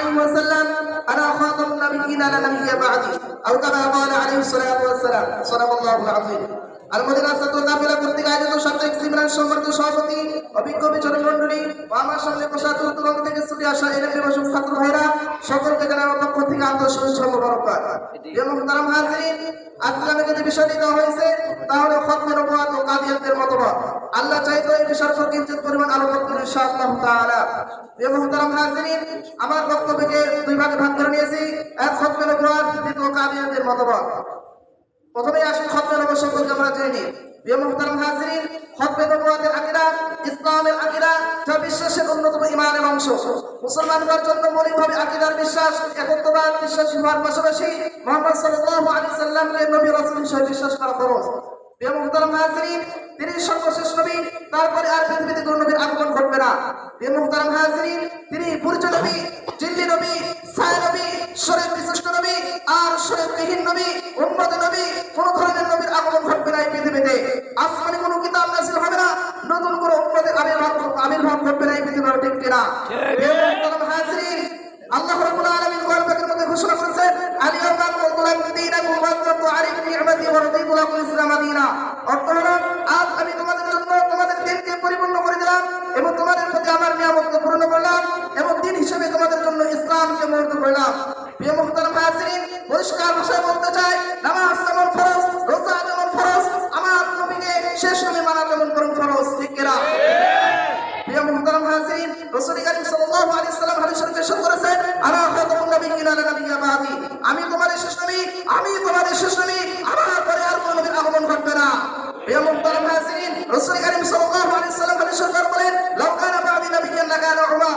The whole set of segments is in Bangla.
عليه وسلم أنا خاتم النبيين لا نبي بعدي أو كما قال عليه الصلاة والسلام صدق الله العظيم আলমদিনা ছাত্র কাফেলা কর্তৃক আয়োজিত সাপ্তাহিক সেমিনার সম্মানিত সভাপতি অভিজ্ঞ বিচারক মণ্ডলী ও আমার সামনে বসা দূর থেকে ছুটে আসা এলাকার বাসিন্দা ছাত্র ভাইরা সকলকে জানাই পক্ষ থেকে আন্তরিক শুভেচ্ছা ও মোবারকবাদ। প্রিয় মুহতারাম হাজিরিন, আজকে আমাকে যে বিষয়টি দেওয়া হয়েছে তা হলো খতমে নবুওয়াত ও কাদিয়ানদের মতবাদ। আল্লাহ চাইতো এই বিষয়ের উপর কিঞ্চিত পরিমাণ আলোকপাত করব ইনশাআল্লাহ তাআলা। প্রিয় মুহতারাম হাজিরিন, আমার বক্তব্যকে দুই ভাগে ভাগ করে নিয়েছি, এক খতমে নবুওয়াত, দ্বিতীয় কাদিয়ানদের মতবাদ। প্রথমে আসি খতমে নবুওয়াত সম্পর্কে আমরা জেনে নিই। প্রিয় মুহতারাম হাজিরিন, খতমে নবুওয়াতের আকীদা ইসলামের আকীদা, যা বিশ্বাসের অন্যতম ঈমানের অংশ। মুসলমানদের জন্য মৌলিকভাবে আকীদার বিশ্বাস, একত্ববাদ বিশ্বাসী হওয়ার পাশাপাশি মুহাম্মদ সাল্লাল্লাহু আলাইহি সাল্লামকে নবী রাসূল হিসেবে বিশ্বাস করা ফরজ। প্রিয় মুহতারাম হাজিরিন, তিনি সর্বশেষ নবী, তারপরে আর পৃথিবীতে কোনো নবীর আগমন ঘটবে না। প্রিয় মুহতারাম হাজিরিন, তিনি পূর্য নবী, জিল্লি নবী, ছায়া নবী, শরীয়ত বিশিষ্ট নবী আর শরীয়তবিহীন নবী, উম্মত নবী, কোন ধরনের নবীর আগমন ঘটবে না এই পৃথিবীতে। আসমানি কোনো কিতাব নাযিল হবে না, নতুন কোনো উম্মতের আবির্ভাব ঘটবে না এই পৃথিবীতে, ঠিক কিনা? প্রিয় মুহতারাম হাজিরিন, আল্লাহ রাব্বুল আলামিন কোরআন পাকের মধ্যে ঘোষণা করেছেন, আলিয়াউমা আকমালতু লাকুম দীনাকুম ওয়া আতমামতু আলাইকুম নি'মাতি ওয়া রাদিতু লাকুম ইসলামা দীনা। অর্থ হলো, আজ আমি তোমাদের জন্য তোমাদের দিনকে পরিপূর্ণ করে দিলাম এবং তোমাদের প্রতি আমার নিয়ামতকে পূর্ণ করলাম এবং দিন হিসেবে তোমাদের জন্য ইসলামকে মনোনীত করলাম। প্রিয় মুহতারাম হাজিরিন, পরিষ্কার ভাষায় বলতে চাই, নামাজ যেমন ফরজ, রোজা যেমন ফরজ, আমার নবীকে শেষ নবী মানা যেমন ফরজ, ঠিক কিনা? প্রিয় মুহতারাম হাজিরিন, রাসূল কারীম সাল্লাল্লাহু আলাইহি সাল্লাম হাদিস শরীফে ইরশাদ করেছেন, আনা খাতামুন নাবিয়্যিন লা নাবিয়্যা বাদি, আমি তোমাদের শেষ নবী, আমি তোমাদের শেষ নবী, আমার পরে আর কোনো নবীর আগমন ঘটবে না। প্রিয় মুহতারাম হাজিরিন, রাসূল কারীম সাল্লাল্লাহু আলাইহি সাল্লাম হাদিস শরীফে বলেন, লাউ কানা বাদি নাবিয়্যান লাকানা উমর,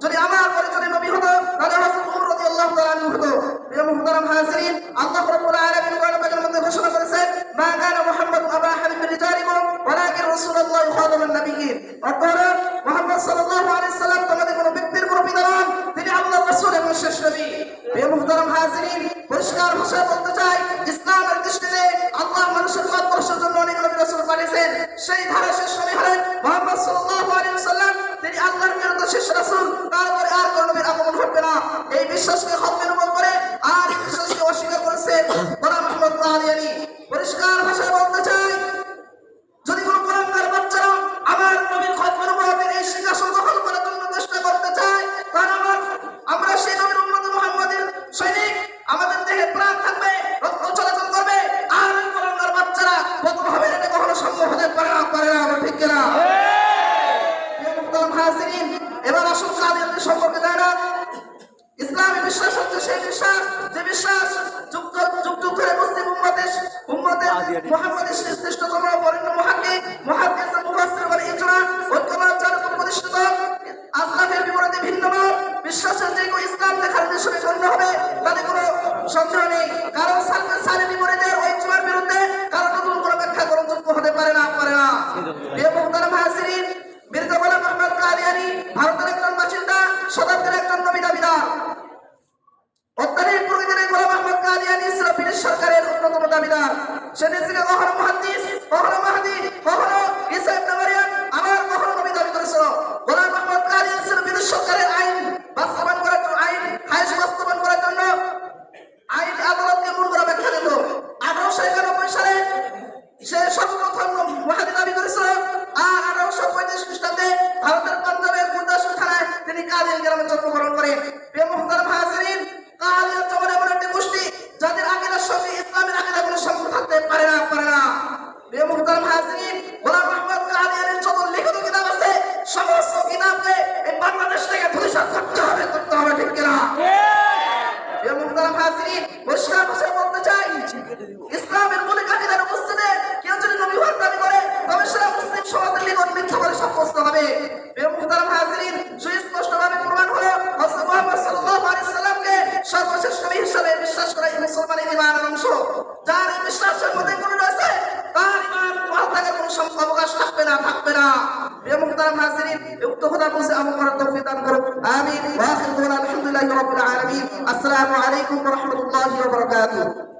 যদি আমার পরে যদি নবী হতো তাহলে হযরত উমর রাদিয়াল্লাহু তাআলা আনহু হতো। প্রিয় মুহতারাম হাজিরিন, আল্লাহ রাব্বুল আলামিন কোরআন পাকের মধ্যে ঘোষণা করেছেন, মা কানা মুহাম্মাদুন আবা আহাদিন মিন রিজালিকুম ওয়ালাকিন রাসূলুল্লাহ খাতামুন নাবিয়্যিন। অর্থাৎ মুহাম্মদ সাল্লাল্লাহু আলাইহি সাল্লাম তোমাদের কোনো ব্যক্তির কোনো পিতা নন, তিনি আল্লাহর রাসূল এবং শেষ নবী। প্রিয় মুহতারাম হাজিরিন, পরিষ্কার ভাষায় বলতে চাই, ইসলামের দৃষ্টিতে আল্লাহ মানুষের মাধ্যমের জন্য অনেক নবী রাসূল পাঠিয়েছেন। সেই ধারা শেষ নবী হলেন মুহাম্মদ সাল্লাল্লাহু আলাইহি ওয়াসাল্লাম, তিনি আল্লাহর প্রেরিত শেষ রাসূল, তারপরে আর কোনো নবীর আগমন ঘটবে না। এই বিশ্বাসকে খতমে নবুওয়াত করে আর এই বিশ্বাসকে অস্বীকার করেছে গোলাম আহমদ কাদিয়ানী। পরিষ্কার ভাষায় বলতে চাই, যদি কোনো কোরআনকার বাচ্চারা আমার নবীর খতমে নবুওয়াতের এই সিংহাসন দখল করার জন্য চেষ্টা করতে চায়, তাহলে আমরা সেই নবীর উম্মত মুহাম্মাদের সৈনিক, আমাদের দেহে প্রাণ থাকবে, রক্ত চলাচল করবে, আর ওই কোরআনকার বাচ্চারা পতন হবে, এটা কখনো সম্ভব হতে পারে না, ঠিক কিনা? প্রিয় মুহতারাম হাজিরিন, এবার আসুন কাদিয়ানদের সম্পর্কে জানা। ইসলামী বিশ্বাস হচ্ছে সেই বিশ্বাস, যে বিশ্বাস যুগ যুগ ধরে মুসলিম উম্মতের মুহাম্মাদের শ্রেষ্ঠতম বরেণ্য মুহাদ্দিস, মুহাদ্দিস মুফাসসির ওয়াল ইজরা ঐক্যবাদ চালক প্রতিষ্ঠিত আসলাফের বিপরীতে ভিন্ন মত বিশ্বাসের যে কেউ ইসলাম দেখার বিষয়ে গণ্য হবে, তাতে কোনো সন্দেহ নেই। কারণ সালের বিপরীতে ওই ইজমার বিরুদ্ধে কারণ নতুন কোনো ব্যাখ্যা গ্রহণযোগ্য হতে পারে না। প্রিয় মুহতারাম হাজিরিন, মির্জা গোলাম আহমদ কাদিয়ানী ভারতের একজন বাসিন্দা, শতাব্দীর একজন নবী দাবিদার। অত্যাধিক প্রকৃতির গোলাম আহমদ কাদিয়ানী ছিল ব্রিটিশ সরকারের অন্যতম দাবিদার। সে নিজেকে কখনো মুহাদ্দিস, কখনো মাহদী, কখনো ঈসা ইবনে মারইয়াম, আবার কখনো নবী দাবি করেছিল। গোলাম আহমদ কাদিয়ানী ছিল ব্রিটিশ সরকারের আইন বাস্তবায়ন করার জন্য, আইন হাইস বাস্তবায়ন করার জন্য আইন আদালতকে মূল করে ব্যাখ্যা দিত। 1891 সালে সে সর্বপ্রথম মাহদী দাবি করেছিল, আর 1835 খ্রিস্টাব্দে ভারতের পাঞ্জাবের গুরদাসপুর থানায় তিনি কাদিয়ানী গ্রামে জন্মগ্রহণ করেন। প্রিয় মুহতারাম হাজিরিন, কাদিয়ান যেমন এমন একটি গোষ্ঠী যাদের আকীদার সঙ্গে ইসলামের আকীদা কোনো সম্পর্ক থাকতে পারে না। প্রিয় মুহতারাম হাজিরিন, গোলাম আহমদ কাদিয়ানীর যত লিখিত কিতাব আছে, সমস্ত কিতাবকে এই বাংলাদেশ থেকে ধূলিসাৎ করতে হবে, ঠিক কিনা? প্রিয় মুহতারাম হাজিরিন, পরিষ্কার ভাষায় বলতে চাই, ইসলামের মৌলিক আকীদার উপস্থিতিতে কেউ যদি নবী হওয়ার দাবি করে, তবে সেটা মুসলিম সমাজের নিকট মিথ্যা বলে সাব্যস্ত হবে। প্রিয় মুহতারাম হাজিরিন, সুস্পষ্টভাবে প্রমাণ হলো হযরত মুহাম্মদ সাল্লাল্লাহু আলাইহি সাল্লামকে সর্বশেষ নবী হিসেবে বিশ্বাস করা এই মুসলমানের ঈমানের অংশ। যার এই বিশ্বাসের মধ্যে কোনো রয়েছে, তার ঈমান বহাল থাকার কোনো অবকাশ থাকবে না। প্রিয় মুহতারাম হাজিরিন, উক্ত কথা বলছে আমল করার তৌফিক দান করুন, আমিন। ওয়া আখিরু দাওয়ানা আলহামদুলিল্লাহি রাব্বিল আলামিন। আসসালামু আলাইকুম ওয়া রাহমাতুল্লাহি ওয়া বারাকাতুহু।